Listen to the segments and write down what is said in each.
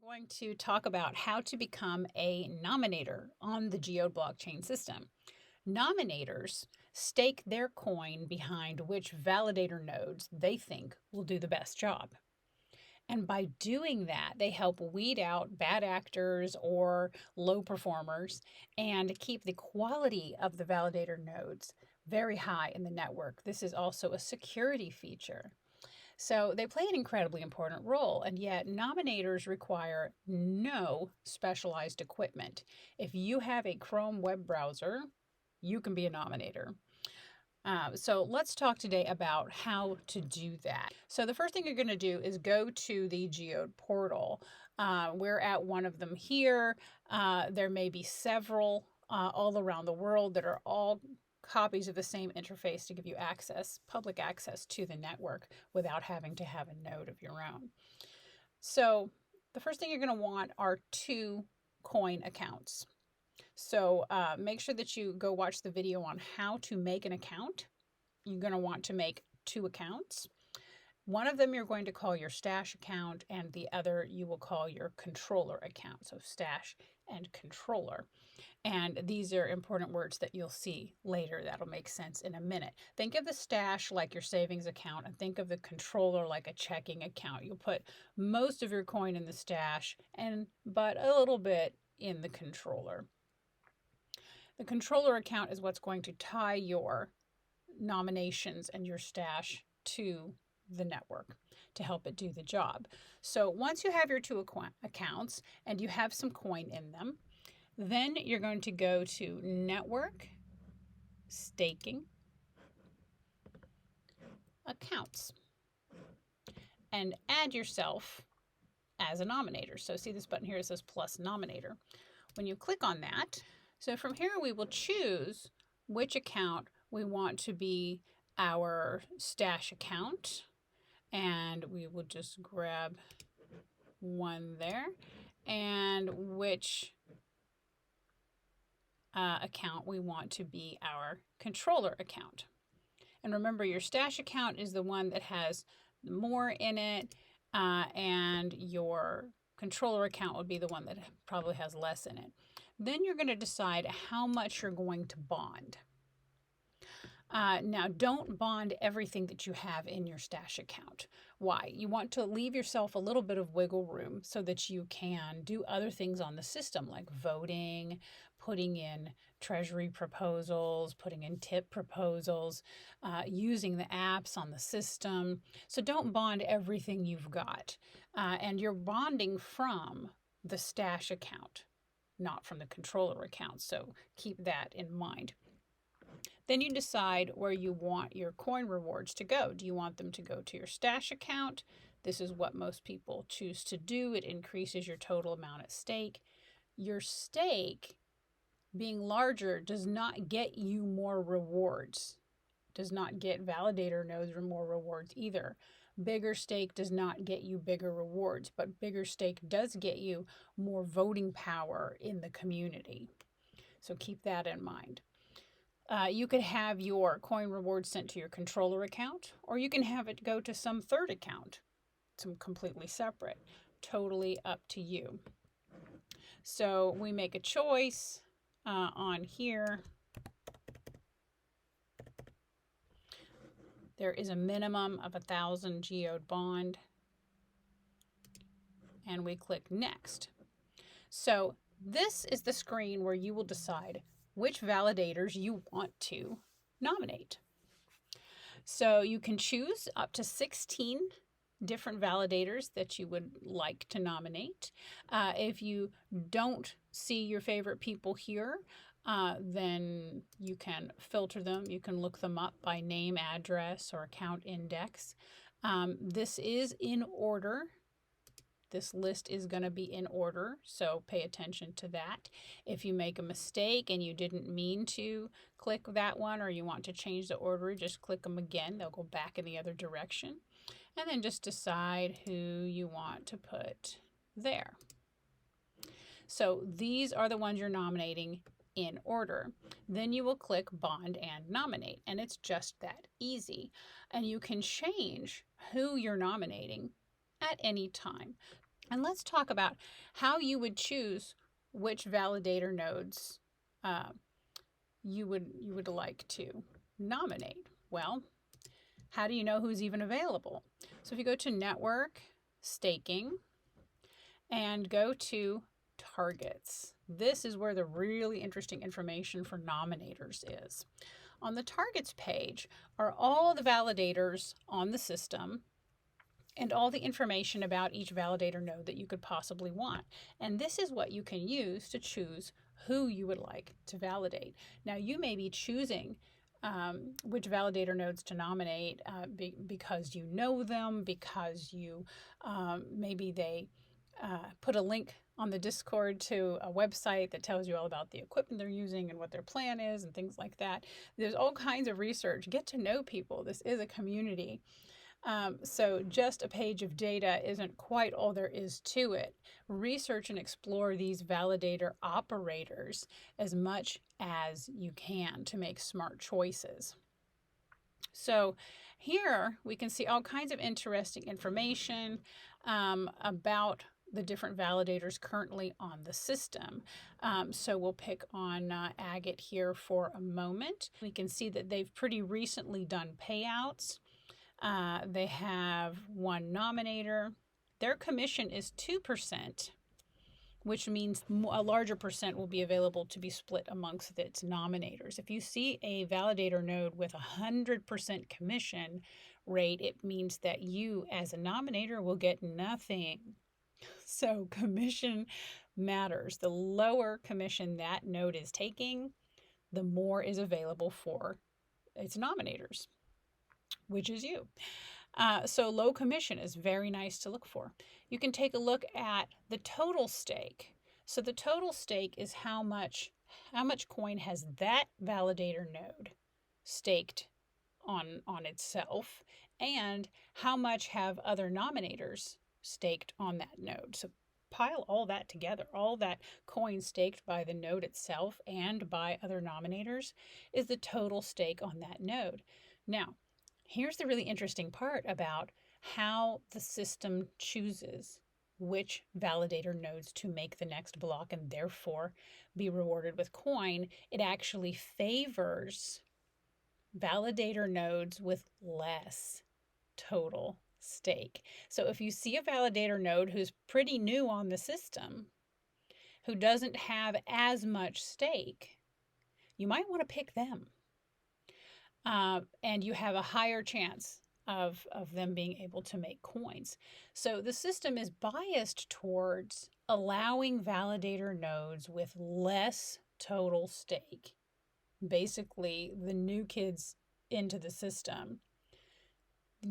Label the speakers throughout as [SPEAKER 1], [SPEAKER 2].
[SPEAKER 1] Going to talk about how to become a nominator on the Geode blockchain system. Nominators stake their coin behind which validator nodes they think will do the best job. And by doing that, they help weed out bad actors or low performers and keep the quality of the validator nodes very high in the network. This is also a security feature. So they play an incredibly important role, and yet nominators require no specialized equipment. If you have a Chrome web browser, you can be a nominator. So let's talk today about how to do that. So the first thing you're going to do is go to the Geode portal. We're at one of them here. There may be several all around the world that are all copies of the same interface to give you access, public access to the network without having to have a node of your own. So the first thing you're going to want are 2 coin accounts. So make sure that you go watch the video on how to make an account. You're going to want to make 2 accounts. One of them you're going to call your stash account, and the other you will call your controller account. So stash and controller. And these are important words that you'll see later. That'll make sense in a minute. Think of the stash like your savings account, and think of the controller like a checking account. You'll put most of your coin in the stash, but a little bit in the controller. The controller account is what's going to tie your nominations and your stash to the network to help it do the job. So once you have your 2 accounts and you have some coin in them, then you're going to go to Network, Staking, Accounts, and add yourself as a nominator. So see this button here, it says plus nominator. When you click on that, so from here we will choose which account we want to be our stash account, and we will just grab one there, and which account we want to be our controller account. And remember, your stash account is the one that has more in it, and your controller account would be the one that probably has less in it. Then you're going to decide how much you're going to bond. Now, don't bond everything that you have in your stash account. Why? You want to leave yourself a little bit of wiggle room so that you can do other things on the system, like voting, putting in treasury proposals, putting in tip proposals, using the apps on the system. So don't bond everything you've got. And you're bonding from the stash account, not from the controller account. So keep that in mind. Then you decide where you want your coin rewards to go. Do you want them to go to your stash account? This is what most people choose to do. It increases your total amount at stake. Your stake being larger does not get you more rewards, does not get validator nodes or more rewards either. Bigger stake does not get you bigger rewards, but bigger stake does get you more voting power in the community. So keep that in mind. You could have your coin rewards sent to your controller account, or you can have it go to some third account, some completely separate. Totally up to you. So we make a choice on here. There is a minimum of 1,000 Geode bond, and we click Next. So this is the screen where you will decide which validators you want to nominate. So you can choose up to 16 different validators that you would like to nominate. If you don't see your favorite people here, then you can filter them. You can look them up by name, address, or account index. This is in order. This list is going to be in order, so pay attention to that. If you make a mistake and you didn't mean to click that one, or you want to change the order, just click them again. They'll go back in the other direction. And then just decide who you want to put there. So these are the ones you're nominating in order. Then you will click Bond and Nominate, and it's just that easy. And you can change who you're nominating at any time. And let's talk about how you would choose which validator nodes uh, you would like to nominate. Well, how do you know who's even available? So if you go to network, staking, and go to targets, this is where the really interesting information for nominators is. On the targets page are all the validators on the system and all the information about each validator node that you could possibly want. And this is what you can use to choose who you would like to validate. Now, you may be choosing which validator nodes to nominate because you know them, because you maybe they put a link on the Discord to a website that tells you all about the equipment they're using and what their plan is and things like that. There's all kinds of research. Get to know people. This is a community. So just a page of data isn't quite all there is to it. Research and explore these validator operators as much as you can to make smart choices. So here we can see all kinds of interesting information about the different validators currently on the system. So we'll pick on Agate here for a moment. We can see that they've pretty recently done payouts. They have one nominator. Their commission is 2%, which means a larger percent will be available to be split amongst its nominators. If you see a validator node with 100% commission rate, it means that you as a nominator will get nothing. So commission matters. The lower commission that node is taking, the more is available for its nominators, which is you. So low commission is very nice to look for. You can take a look at the total stake. So the total stake is how much coin has that validator node staked on itself, and how much have other nominators staked on that node. So pile all that together, all that coin staked by the node itself and by other nominators is the total stake on that node. Now, here's the really interesting part about how the system chooses which validator nodes to make the next block and therefore be rewarded with coin. It actually favors validator nodes with less total stake. So if you see a validator node who's pretty new on the system, who doesn't have as much stake, you might want to pick them. And you have a higher chance of them being able to make coins. So the system is biased towards allowing validator nodes with less total stake. Basically, the new kids into the system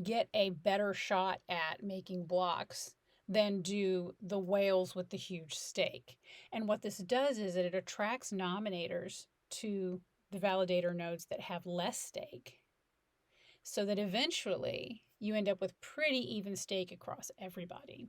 [SPEAKER 1] get a better shot at making blocks than do the whales with the huge stake. And what this does is that it attracts nominators to the validator nodes that have less stake, so that eventually you end up with pretty even stake across everybody.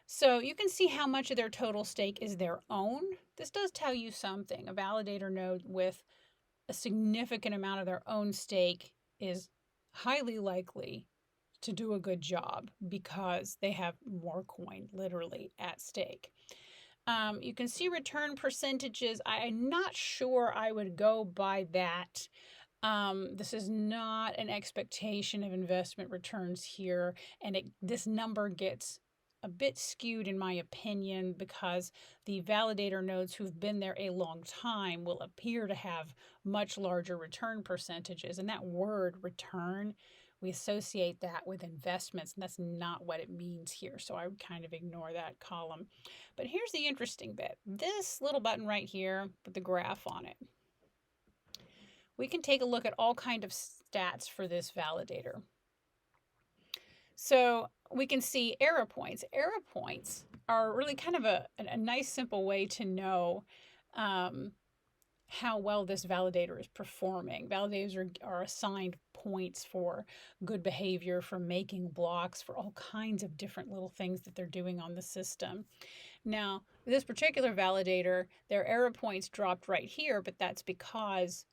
[SPEAKER 1] So you can see how much of their total stake is their own. This does tell you something. A validator node with a significant amount of their own stake is highly likely to do a good job because they have more coin literally at stake. You can see return percentages. I'm not sure I would go by that. This is not an expectation of investment returns here, and this number gets a bit skewed in my opinion because the validator nodes who've been there a long time will appear to have much larger return percentages. And that word return, we associate that with investments, and that's not what it means here. So I would kind of ignore that column. But here's the interesting bit. This little button right here with the graph on it. We can take a look at all kinds of stats for this validator. So we can see error points. Error points are really kind of a nice, simple way to know how well this validator is performing. Validators are assigned points for good behavior, for making blocks, for all kinds of different little things that they're doing on the system. Now, this particular validator, their error points dropped right here, but that's because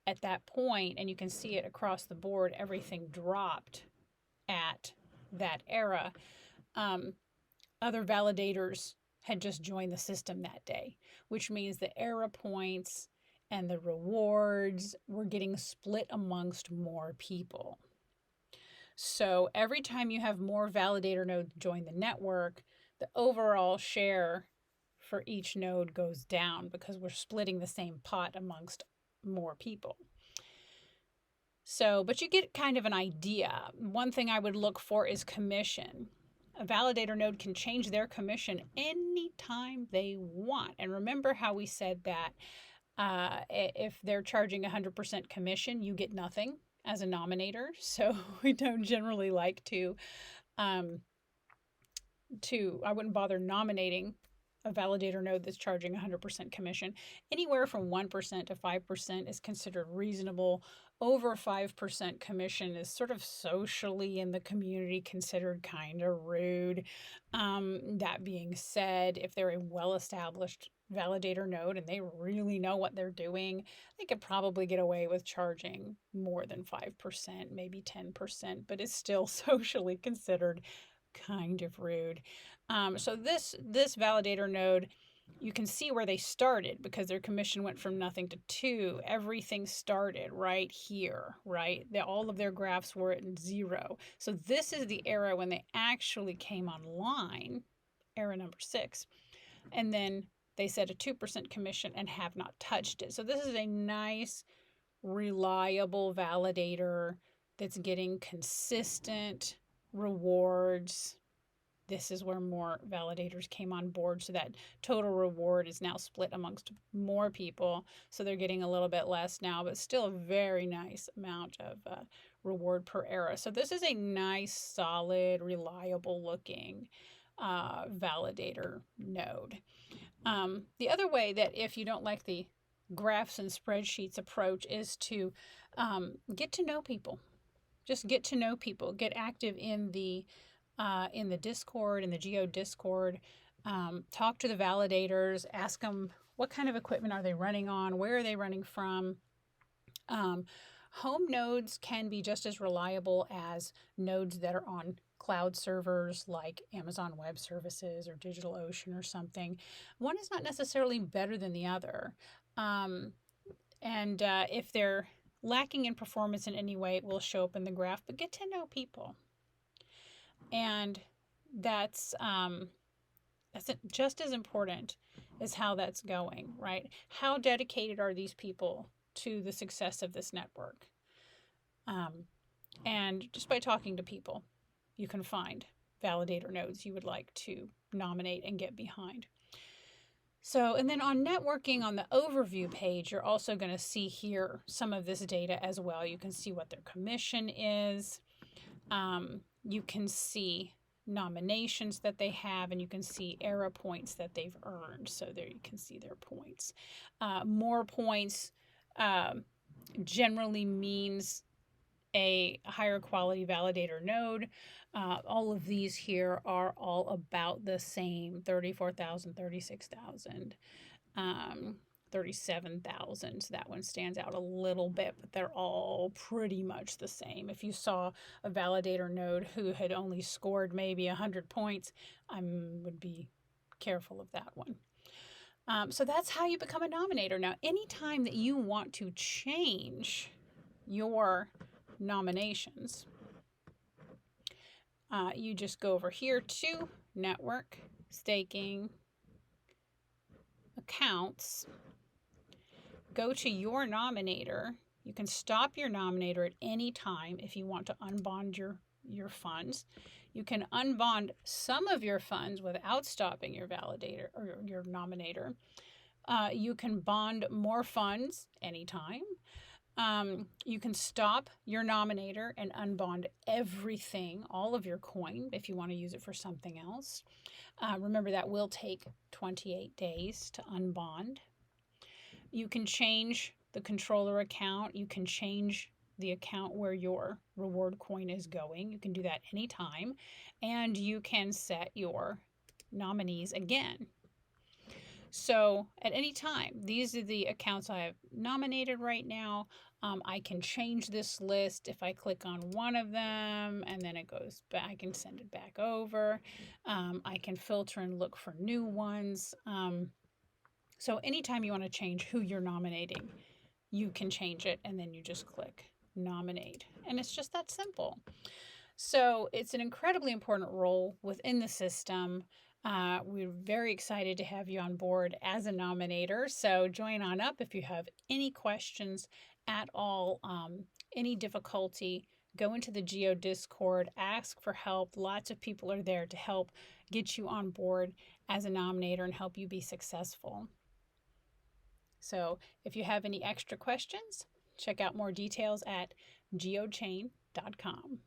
[SPEAKER 1] at that point, and you can see it across the board, everything dropped at that era. other validators had just joined the system that day, which means the era points and the rewards were getting split amongst more people. So every time you have more validator nodes join the network, the overall share for each node goes down because we're splitting the same pot amongst more people. So, but you get kind of an idea. One thing I would look for is commission. A validator node can change their commission anytime they want. And remember how we said that if they're charging 100% commission, you get nothing as a nominator. So we don't generally like I wouldn't bother nominating a validator node that's charging 100% commission. Anywhere from 1% to 5% is considered reasonable. Over 5% commission is sort of socially in the community considered kind of rude. That being said, if they're a well-established validator node and they really know what they're doing, they could probably get away with charging more than 5%, maybe 10%, but it's still socially considered kind of rude. So this validator node, you can see where they started because their commission went from nothing to 2. Everything started right here, right? All of their graphs were at 0. So this is the era when they actually came online, era number 6. And then they set a 2% commission and have not touched it. So this is a nice, reliable validator that's getting consistent rewards. This is where more validators came on board, so that total reward is now split amongst more people. So they're getting a little bit less now, but still a very nice amount of reward per era. So this is a nice, solid, reliable looking validator node. The other way that if you don't like the graphs and spreadsheets approach is to get to know people. Just get to know people. Get active in the Discord, in the Geode Discord. Talk to the validators. Ask them what kind of equipment are they running on? Where are they running from? Home nodes can be just as reliable as nodes that are on cloud servers like Amazon Web Services or DigitalOcean or something. One is not necessarily better than the other. If they're lacking in performance in any way, it will show up in the graph, but get to know people. And that's just as important as how that's going, right? How dedicated are these people to the success of this network? And just by talking to people, you can find validator nodes you would like to nominate and get behind. So, and then on networking on the overview page, you're also going to see here some of this data as well. You can see what their commission is. You can see nominations that they have, and you can see era points that they've earned. So there you can see their points. More points generally means a higher quality validator node. All of these here are all about the same, 34,000, 36,000, 37,000. So that one stands out a little bit, but they're all pretty much the same. If you saw a validator node who had only scored maybe 100 points, I would be careful of that one. So that's how you become a nominator. Now, anytime that you want to change your nominations, you just go over here to network, staking, accounts, go to your nominator. You can stop your nominator at any time if you want to unbond your funds. You can unbond some of your funds without stopping your validator or your nominator. You can bond more funds anytime. You can stop your nominator and unbond everything, all of your coin, if you want to use it for something else. Remember, that will take 28 days to unbond. You can change the controller account. You can change the account where your reward coin is going. You can do that anytime. And you can set your nominees again. So at any time, these are the accounts I have nominated right now. I can change this list if I click on one of them and then it goes back. I can send it back over. I can filter and look for new ones. So anytime you want to change who you're nominating, you can change it and then you just click nominate. And it's just that simple. So it's an incredibly important role within the system. We're very excited to have you on board as a nominator. So join on up if you have any questions at all, any difficulty. Go into the Geode Discord, ask for help. Lots of people are there to help get you on board as a nominator and help you be successful. So if you have any extra questions, check out more details at geodechain.com.